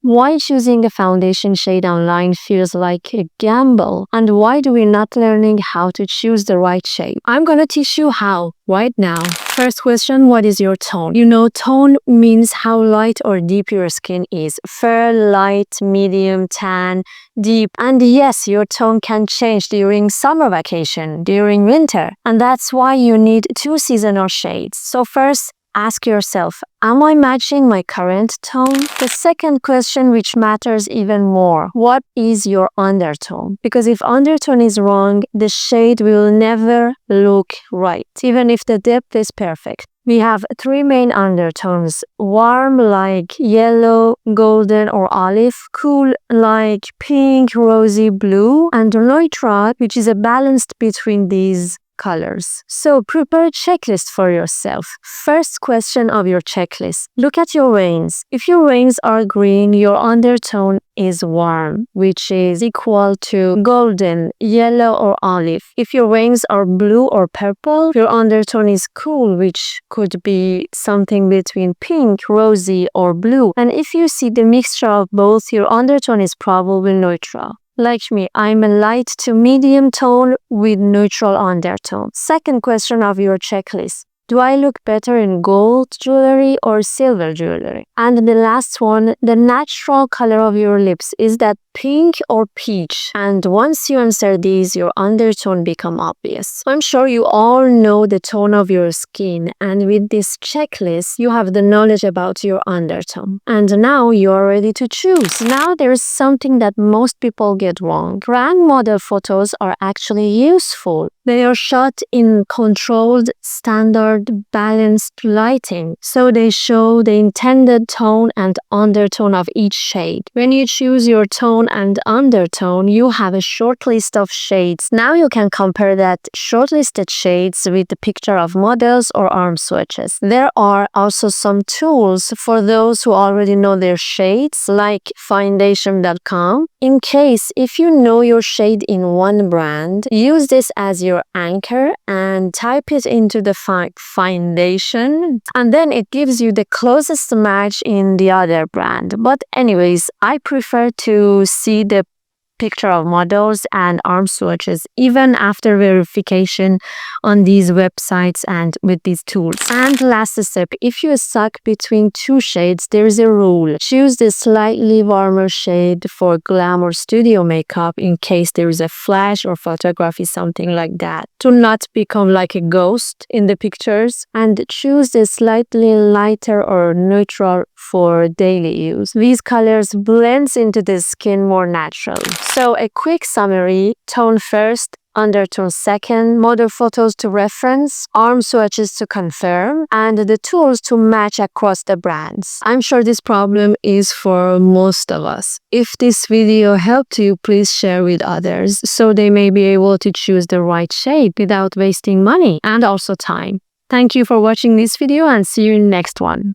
Why choosing a foundation shade online feels like a gamble? And why do we not learning how to choose the right shade? I'm gonna teach you how right now. First question, what is your tone? You know, tone means how light or deep your skin is. Fair, light, medium, tan, deep. And yes, your tone can change during summer vacation, during winter. And that's why you need two seasonal shades. So first, ask yourself, am I matching my current tone? The second question, which matters even more, what is your undertone? Because if undertone is wrong, the shade will never look right, even if the depth is perfect. We have three main undertones: warm like yellow, golden or olive, cool like pink, rosy, blue, and neutral, which is a balance between these colors. So prepare a checklist for yourself. First question of your checklist. Look at your veins. If your veins are green, your undertone is warm, which is equal to golden, yellow, or olive. If your veins are blue or purple, your undertone is cool, which could be something between pink, rosy, or blue. And if you see the mixture of both, your undertone is probably neutral. Like me, I'm a light to medium tone with neutral undertone. Second question of your checklist. Do I look better in gold jewelry or silver jewelry? And the last one, the natural color of your lips, is that pink or peach? And once you answer these, your undertone become obvious. I'm sure you all know the tone of your skin, and with this checklist, you have the knowledge about your undertone. And now you're ready to choose. Now there's something that most people get wrong. Brand model photos are actually useful. They are shot in controlled, standard, balanced lighting, so they show the intended tone and undertone of each shade. When you choose your tone and undertone, you have a short list of shades. Now you can compare that shortlisted shades with the picture of models or arm swatches. There are also some tools for those who already know their shades, like foundation.com. In case if you know your shade in one brand, use this as your anchor and type it into the foundation, and then it gives you the closest match in the other brand. But anyways, I prefer to see the picture of models and arm swatches even after verification on these websites and with these tools. And last step, if you're stuck between two shades, there is a rule. Choose the slightly warmer shade for glam or studio makeup in case there is a flash or photography, something like that, to not become like a ghost in the pictures. And choose the slightly lighter or neutral for daily use. These colors blends into the skin more naturally. So a quick summary: tone first, undertone second, model photos to reference, arm swatches to confirm, and the tools to match across the brands. I'm sure this problem is for most of us. If this video helped you, please share with others so they may be able to choose the right shade without wasting money and also time. Thank you for watching this video, and see you in the next one.